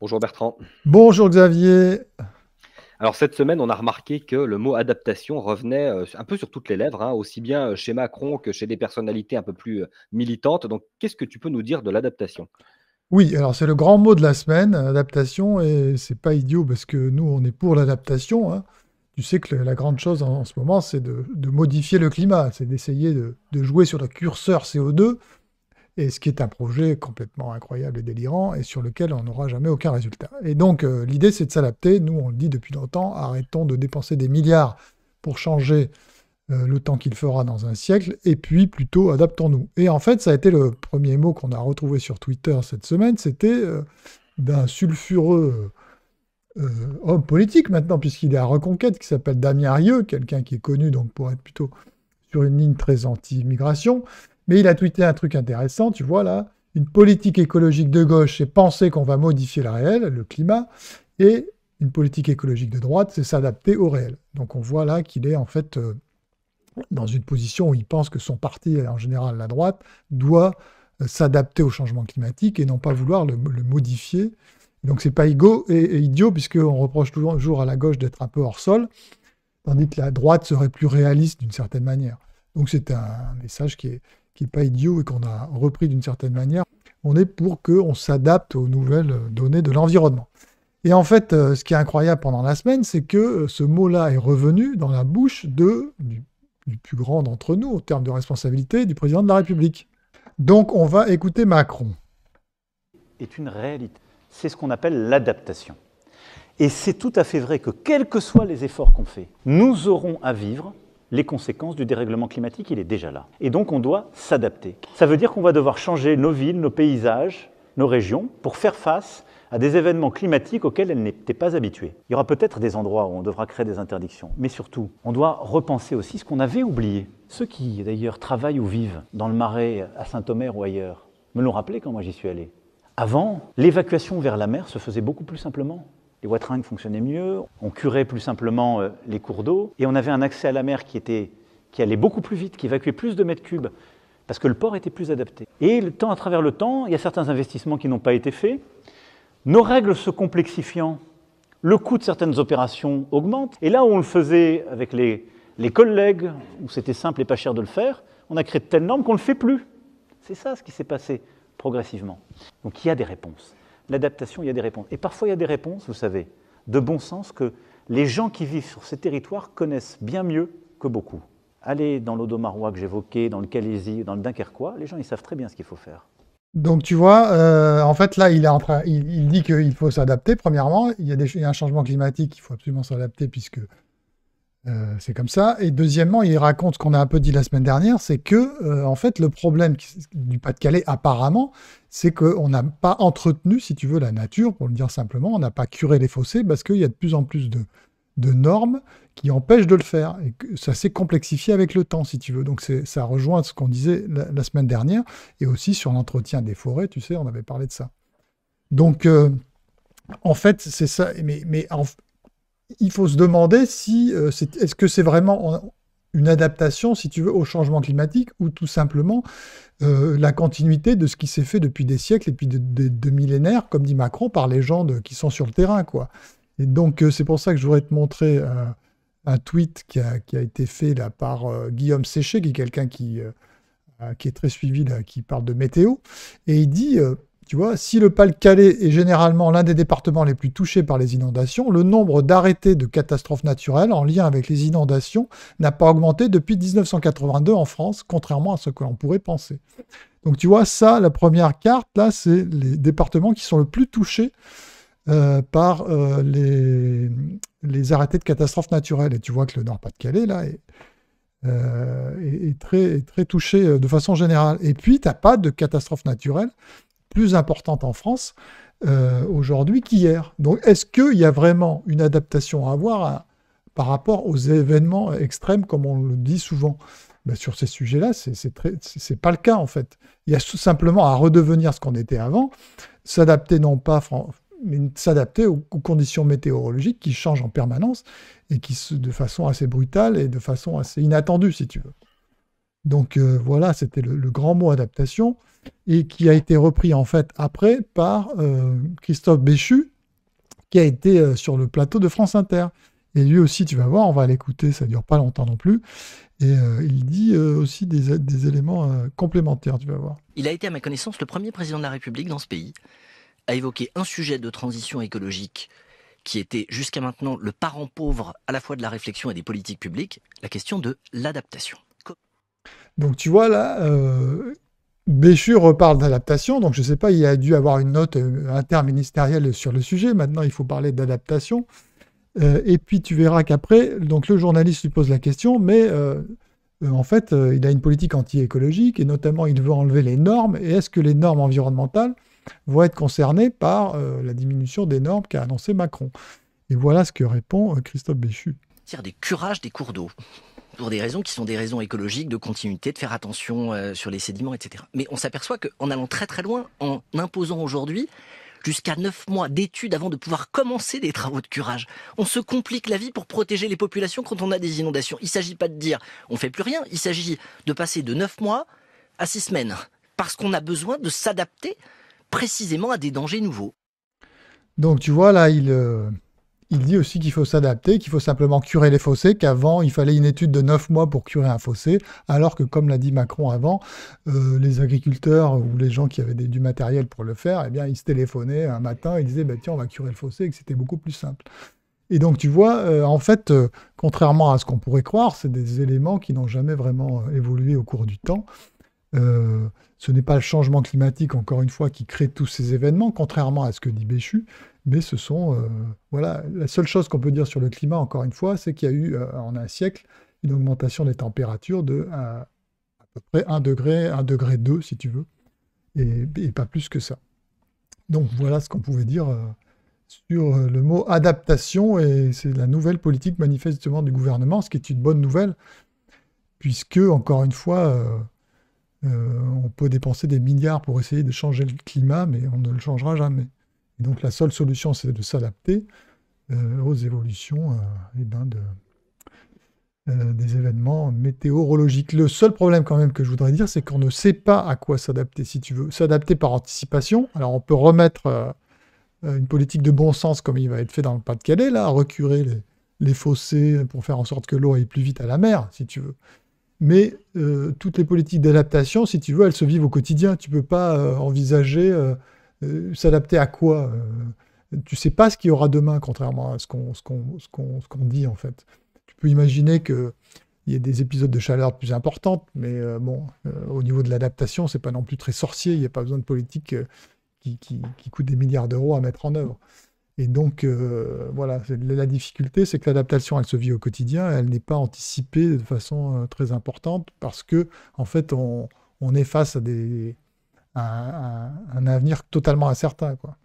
Bonjour Bertrand. Bonjour Xavier. Alors cette semaine, on a remarqué que le mot adaptation revenait un peu sur toutes les lèvres, hein, aussi bien chez Macron que chez des personnalités un peu plus militantes. Donc qu'est-ce que tu peux nous dire de l'adaptation? Oui, alors c'est le grand mot de la semaine, adaptation, et c'est pas idiot parce que nous on est pour l'adaptation, hein. Tu sais que la grande chose en ce moment c'est de modifier le climat, c'est d'essayer de jouer sur le curseur CO2, et ce qui est un projet complètement incroyable et délirant et sur lequel on n'aura jamais aucun résultat. Et donc l'idée c'est de s'adapter, nous on le dit depuis longtemps, arrêtons de dépenser des milliards pour changer le temps qu'il fera dans un siècle, et puis plutôt adaptons-nous. Et en fait, ça a été le premier mot qu'on a retrouvé sur Twitter cette semaine, c'était d'un sulfureux homme politique maintenant, puisqu'il est à Reconquête, qui s'appelle Damien Rieu, quelqu'un qui est connu donc pour être plutôt sur une ligne très anti-immigration, mais il a tweeté un truc intéressant, tu vois là, une politique écologique de gauche, c'est penser qu'on va modifier le réel, le climat, et une politique écologique de droite, c'est s'adapter au réel. Donc on voit là qu'il est en fait dans une position où il pense que son parti, en général la droite, doit s'adapter au changement climatique et non pas vouloir le modifier. Donc c'est pas et idiot, puisqu'on reproche toujours à la gauche d'être un peu hors sol, tandis que la droite serait plus réaliste d'une certaine manière. Donc c'est un message qui est pas idiot et qu'on a repris d'une certaine manière. On est pour qu'on s'adapte aux nouvelles données de l'environnement. Et en fait, ce qui est incroyable pendant la semaine, c'est que ce mot-là est revenu dans la bouche du plus grand d'entre nous, en termes de responsabilité, du président de la République. Donc on va écouter Macron. Est une réalité. C'est ce qu'on appelle l'adaptation. Et c'est tout à fait vrai que, quels que soient les efforts qu'on fait, nous aurons à vivre les conséquences du dérèglement climatique, il est déjà là. Et donc on doit s'adapter. Ça veut dire qu'on va devoir changer nos villes, nos paysages, nos régions, pour faire face à des événements climatiques auxquels elles n'étaient pas habituées. Il y aura peut-être des endroits où on devra créer des interdictions, mais surtout, on doit repenser aussi ce qu'on avait oublié. Ceux qui, d'ailleurs, travaillent ou vivent dans le Marais, à Saint-Omer ou ailleurs, me l'ont rappelé quand moi j'y suis allé. Avant, l'évacuation vers la mer se faisait beaucoup plus simplement. Les wateringues fonctionnaient mieux, on curait plus simplement les cours d'eau, et on avait un accès à la mer qui allait beaucoup plus vite, qui évacuait plus de mètres cubes, parce que le port était plus adapté. Et à travers le temps, il y a certains investissements qui n'ont pas été faits. Nos règles se complexifiant, le coût de certaines opérations augmente. Et là où on le faisait avec les collègues, où c'était simple et pas cher de le faire, on a créé de telles normes qu'on ne le fait plus. C'est ça ce qui s'est passé progressivement. Donc il y a des réponses. L'adaptation, il y a des réponses. Et parfois il y a des réponses, vous savez, de bon sens que les gens qui vivent sur ces territoires connaissent bien mieux que beaucoup. Allez dans l'Audomarois que j'évoquais, dans le Calaisis, dans le Dunkerquois, les gens ils savent très bien ce qu'il faut faire. Donc tu vois, en fait là, il dit qu'il faut s'adapter. Premièrement, il y a un changement climatique, il faut absolument s'adapter puisque c'est comme ça. Et deuxièmement, il raconte ce qu'on a un peu dit la semaine dernière, c'est que en fait le problème du Pas-de-Calais apparemment, c'est qu'on n'a pas entretenu, si tu veux, la nature, pour le dire simplement, on n'a pas curé les fossés parce qu'il y a de plus en plus de normes qui empêchent de le faire. Et que ça s'est complexifié avec le temps, si tu veux. Donc ça rejoint ce qu'on disait la semaine dernière, et aussi sur l'entretien des forêts, tu sais, on avait parlé de ça. Donc, en fait, c'est ça. Il faut se demander si est-ce que c'est vraiment une adaptation, si tu veux, au changement climatique, ou tout simplement la continuité de ce qui s'est fait depuis des siècles et puis de millénaires, comme dit Macron, par les gens qui sont sur le terrain, quoi. Et donc, c'est pour ça que je voudrais te montrer un tweet qui a été fait là, par Guillaume Séché, qui est quelqu'un qui est très suivi, là, qui parle de météo. Et il dit, tu vois, si le Pas-de-Calais est généralement l'un des départements les plus touchés par les inondations, le nombre d'arrêtés de catastrophes naturelles en lien avec les inondations n'a pas augmenté depuis 1982 en France, contrairement à ce que l'on pourrait penser. Donc tu vois, ça, la première carte, là, c'est les départements qui sont le plus touchés par les arrêtés de catastrophes naturelles. Et tu vois que le Nord-Pas-de-Calais, là, est très, très touché de façon générale. Et puis, tu n'as pas de catastrophe naturelle plus importante en France aujourd'hui qu'hier. Donc, est-ce qu'il y a vraiment une adaptation à avoir par rapport aux événements extrêmes, comme on le dit souvent? Ben, sur ces sujets-là, c'est pas le cas, en fait. Il y a tout simplement à redevenir ce qu'on était avant, s'adapter non pas mais s'adapter aux conditions météorologiques qui changent en permanence et de façon assez brutale et de façon assez inattendue, si tu veux. Donc voilà, c'était le grand mot adaptation. et qui a été repris en fait après par Christophe Béchu, qui a été sur le plateau de France Inter. Et lui aussi, tu vas voir, on va l'écouter, ça dure pas longtemps non plus. Et il dit aussi des éléments complémentaires, tu vas voir. Il a été, à ma connaissance, le premier président de la République dans ce pays à évoquer un sujet de transition écologique qui était jusqu'à maintenant le parent pauvre à la fois de la réflexion et des politiques publiques, la question de l'adaptation. Donc tu vois là, Béchu reparle d'adaptation, donc je ne sais pas, il a dû avoir une note interministérielle sur le sujet, maintenant il faut parler d'adaptation. Et puis tu verras qu'après, donc le journaliste lui pose la question, mais en fait, il a une politique anti-écologique, et notamment il veut enlever les normes, et est-ce que les normes environnementales vont être concernées par la diminution des normes qu'a annoncé Macron? Et voilà ce que répond Christophe Béchu. C'est-à-dire des curages des cours d'eau, pour des raisons qui sont des raisons écologiques, de continuité, de faire attention sur les sédiments, etc. Mais on s'aperçoit qu'en allant très très loin, en imposant aujourd'hui jusqu'à 9 mois d'études avant de pouvoir commencer des travaux de curage, on se complique la vie pour protéger les populations quand on a des inondations. Il ne s'agit pas de dire on ne fait plus rien, il s'agit de passer de 9 mois à 6 semaines, parce qu'on a besoin de s'adapter précisément à des dangers nouveaux. Donc tu vois là, il dit aussi qu'il faut s'adapter, qu'il faut simplement curer les fossés, qu'avant, il fallait une étude de 9 mois pour curer un fossé, alors que, comme l'a dit Macron avant, les agriculteurs ou les gens qui avaient du matériel pour le faire, eh bien, ils se téléphonaient un matin, ils disaient, bah, tiens, on va curer le fossé, et que c'était beaucoup plus simple. Et donc, tu vois, en fait, contrairement à ce qu'on pourrait croire, c'est des éléments qui n'ont jamais vraiment évolué au cours du temps. Ce n'est pas le changement climatique, encore une fois, qui crée tous ces événements, contrairement à ce que dit Béchu, mais ce sont, voilà, la seule chose qu'on peut dire sur le climat, encore une fois, c'est qu'il y a eu, en un siècle, une augmentation des températures de à peu près 1 degré, 1,2 degré, si tu veux, et pas plus que ça. Donc voilà ce qu'on pouvait dire sur le mot adaptation, et c'est la nouvelle politique manifestement du gouvernement, ce qui est une bonne nouvelle, puisque, encore une fois, on peut dépenser des milliards pour essayer de changer le climat, mais on ne le changera jamais. Et donc la seule solution, c'est de s'adapter aux évolutions des événements météorologiques. Le seul problème quand même que je voudrais dire, c'est qu'on ne sait pas à quoi s'adapter. Si tu veux s'adapter par anticipation, alors on peut remettre une politique de bon sens comme il va être fait dans le Pas-de-Calais, là, recurer les fossés pour faire en sorte que l'eau aille plus vite à la mer, si tu veux. Mais toutes les politiques d'adaptation, si tu veux, elles se vivent au quotidien. Tu ne peux pas envisager s'adapter à quoi. Tu ne sais pas ce qu'il y aura demain, contrairement à ce qu'on dit, en fait. Tu peux imaginer qu'il y ait des épisodes de chaleur plus importantes, mais au niveau de l'adaptation, ce n'est pas non plus très sorcier. Il n'y a pas besoin de politique qui coûte des milliards d'euros à mettre en œuvre. Et donc, voilà, la difficulté, c'est que l'adaptation, elle se vit au quotidien, elle n'est pas anticipée de façon très importante, parce que, en fait, on est face à un avenir totalement incertain, quoi.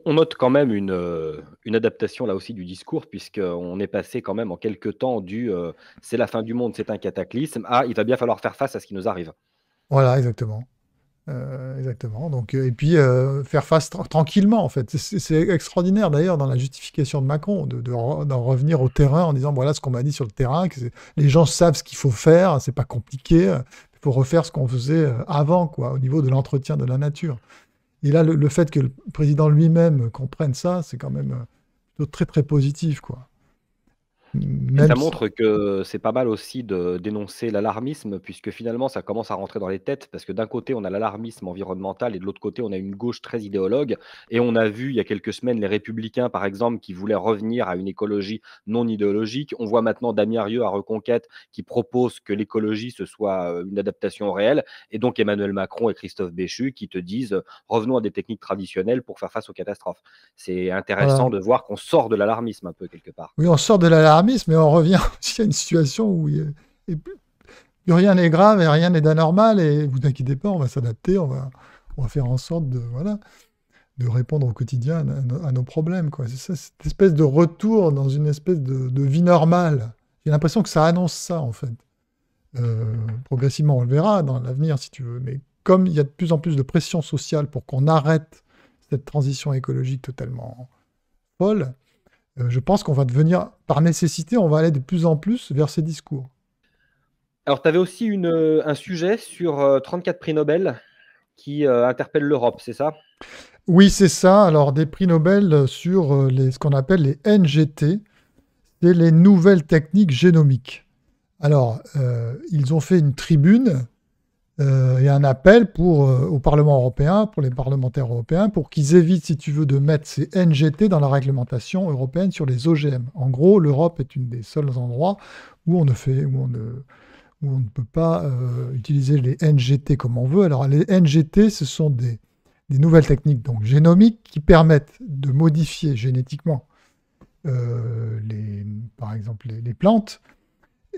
On note quand même une adaptation là aussi du discours, puisqu'on est passé quand même en quelques temps du c'est la fin du monde, c'est un cataclysme, à il va bien falloir faire face à ce qui nous arrive. Voilà, exactement. Exactement. Donc, et puis faire face tranquillement, en fait. C'est extraordinaire d'ailleurs dans la justification de Macron d'en revenir au terrain en disant voilà ce qu'on m'a dit sur le terrain, que les gens savent ce qu'il faut faire, c'est pas compliqué, il faut refaire ce qu'on faisait avant, quoi, au niveau de l'entretien de la nature. Et là, le fait que le président lui-même comprenne ça, c'est quand même plutôt très très positif, quoi. Et ça montre que c'est pas mal aussi de dénoncer l'alarmisme, puisque finalement ça commence à rentrer dans les têtes, parce que d'un côté on a l'alarmisme environnemental et de l'autre côté on a une gauche très idéologue. Et on a vu il y a quelques semaines les Républicains par exemple qui voulaient revenir à une écologie non idéologique. On voit maintenant Damien Rieu à Reconquête qui propose que l'écologie ce soit une adaptation au réel, et donc Emmanuel Macron et Christophe Béchu qui te disent revenons à des techniques traditionnelles pour faire face aux catastrophes. C'est intéressant de voir qu'on sort de l'alarmisme un peu quelque part. Oui, on sort de l'alarmisme, mais on revient aussi à une situation où plus rien n'est grave et rien n'est d'anormal, et vous inquiétez pas, on va s'adapter, on va faire en sorte de répondre au quotidien à nos problèmes, quoi. C'est ça, cette espèce de retour dans une espèce de vie normale. J'ai l'impression que ça annonce ça, en fait. Progressivement, on le verra dans l'avenir, si tu veux, mais comme il y a de plus en plus de pression sociale pour qu'on arrête cette transition écologique totalement folle, je pense qu'on va devenir, par nécessité, on va aller de plus en plus vers ces discours. Alors tu avais aussi un sujet sur 34 prix Nobel. qui interpelle l'Europe, c'est ça? Oui, c'est ça. Alors, des prix Nobel sur ce qu'on appelle les NGT, c'est les nouvelles techniques génomiques. Alors, ils ont fait une tribune et un appel au Parlement européen, pour les parlementaires européens, pour qu'ils évitent, si tu veux, de mettre ces NGT dans la réglementation européenne sur les OGM. En gros, l'Europe est une des seuls endroits où on ne peut pas utiliser les NGT comme on veut. Alors, les NGT, ce sont des nouvelles techniques donc génomiques qui permettent de modifier génétiquement par exemple les plantes,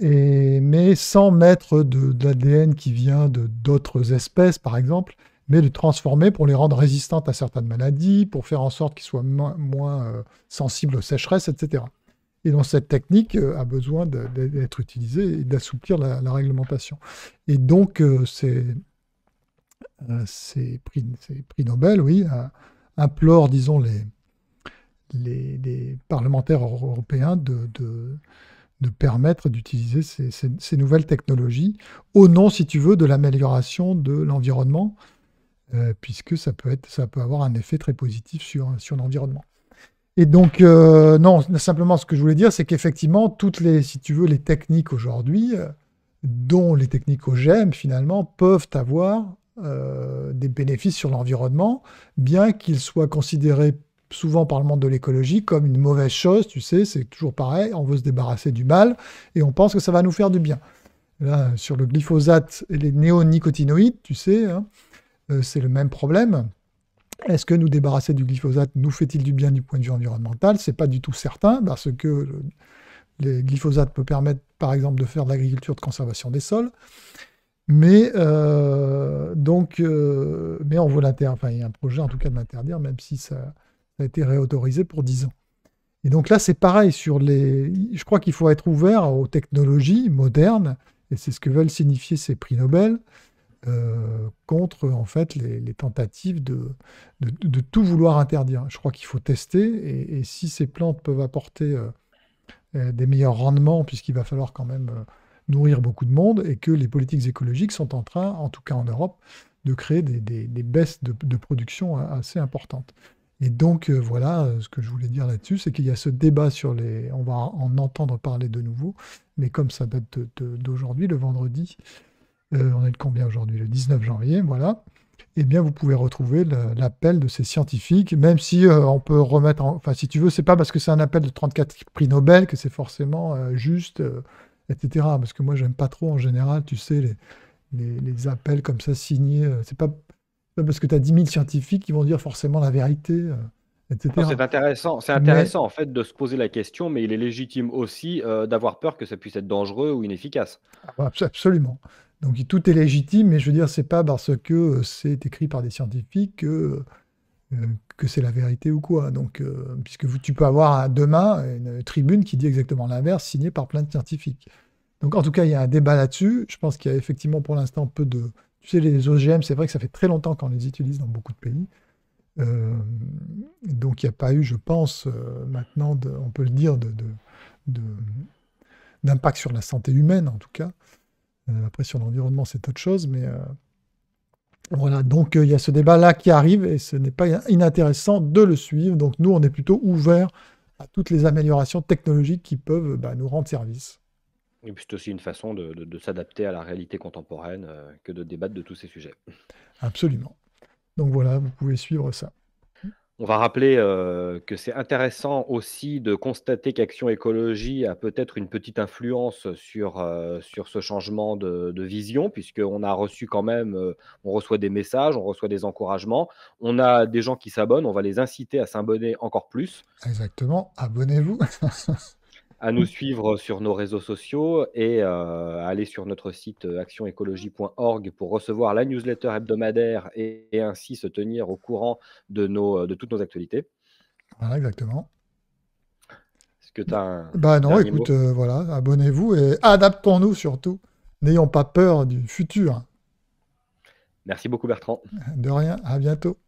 mais sans mettre de l'ADN qui vient d'autres espèces, par exemple, mais de transformer pour les rendre résistantes à certaines maladies, pour faire en sorte qu'ils soient moins sensibles aux sécheresses, etc. Et donc cette technique a besoin d'être utilisée et d'assouplir la réglementation. Et donc ces prix Nobel, oui, implorent, disons, les parlementaires européens de permettre d'utiliser ces nouvelles technologies au nom, si tu veux, de l'amélioration de l'environnement, puisque ça peut avoir un effet très positif sur l'environnement. Et donc, non, simplement ce que je voulais dire, c'est qu'effectivement, toutes si tu veux, les techniques aujourd'hui, dont les techniques OGM, finalement, peuvent avoir des bénéfices sur l'environnement, bien qu'ils soient considérés souvent par le monde de l'écologie comme une mauvaise chose, tu sais, c'est toujours pareil, on veut se débarrasser du mal et on pense que ça va nous faire du bien. Là, sur le glyphosate et les néonicotinoïdes, tu sais, hein, c'est le même problème. Est-ce que nous débarrasser du glyphosate nous fait-il du bien du point de vue environnemental? C'est pas du tout certain, parce que les glyphosates peut permettre, par exemple, de faire de l'agriculture de conservation des sols. Mais mais on veut l'interdire. Enfin, il y a un projet en tout cas de l'interdire, même si ça a été réautorisé pour 10 ans. Et donc là, c'est pareil je crois qu'il faut être ouvert aux technologies modernes, et c'est ce que veulent signifier ces prix Nobel, contre en fait les tentatives de tout vouloir interdire. Je crois qu'il faut tester, et si ces plantes peuvent apporter des meilleurs rendements, puisqu'il va falloir quand même nourrir beaucoup de monde, et que les politiques écologiques sont en train, en tout cas en Europe, de créer des baisses de production assez importantes. Et donc voilà, ce que je voulais dire là-dessus, c'est qu'il y a ce débat on va en entendre parler de nouveau, mais comme ça date d'aujourd'hui, le vendredi, on est le combien aujourd'hui? Le 19 janvier, voilà. Eh bien, vous pouvez retrouver l'appel de ces scientifiques, même si on peut remettre... Enfin, si tu veux, c'est pas parce que c'est un appel de 34 prix Nobel que c'est forcément juste, etc. Parce que moi, j'aime pas trop, en général, tu sais, les appels comme ça signés. C'est pas parce que tu as 10 000 scientifiques qui vont dire forcément la vérité, etc. C'est intéressant en fait de se poser la question, mais il est légitime aussi d'avoir peur que ça puisse être dangereux ou inefficace. Absolument. Donc tout est légitime, mais je veux dire, c'est pas parce que c'est écrit par des scientifiques que c'est la vérité ou quoi. Donc, puisque tu peux avoir demain une tribune qui dit exactement l'inverse, signée par plein de scientifiques. Donc en tout cas, il y a un débat là-dessus. Je pense qu'il y a effectivement pour l'instant peu de... Tu sais, les OGM, c'est vrai que ça fait très longtemps qu'on les utilise dans beaucoup de pays. Donc il n'y a pas eu, je pense, maintenant, on peut le dire, d'impact sur la santé humaine, en tout cas. Après, sur l'environnement, c'est autre chose, mais voilà. Donc il y a ce débat-là qui arrive, et ce n'est pas inintéressant de le suivre. Donc nous, on est plutôt ouverts à toutes les améliorations technologiques qui peuvent nous rendre service. Et puis c'est aussi une façon de s'adapter à la réalité contemporaine que de débattre de tous ces sujets. Absolument. Donc voilà, vous pouvez suivre ça. On va rappeler que c'est intéressant aussi de constater qu'Action Écologie a peut-être une petite influence sur ce changement de vision, puisqu'on a reçu quand même, on reçoit des messages, on reçoit des encouragements. On a des gens qui s'abonnent, on va les inciter à s'abonner encore plus. Exactement, abonnez-vous. À nous suivre sur nos réseaux sociaux et à aller sur notre site actionécologie.org pour recevoir la newsletter hebdomadaire et ainsi se tenir au courant de toutes nos actualités. Voilà, exactement. Est-ce que tu as un non, écoute, voilà, abonnez-vous et adaptons-nous surtout. N'ayons pas peur du futur. Merci beaucoup Bertrand. De rien, à bientôt.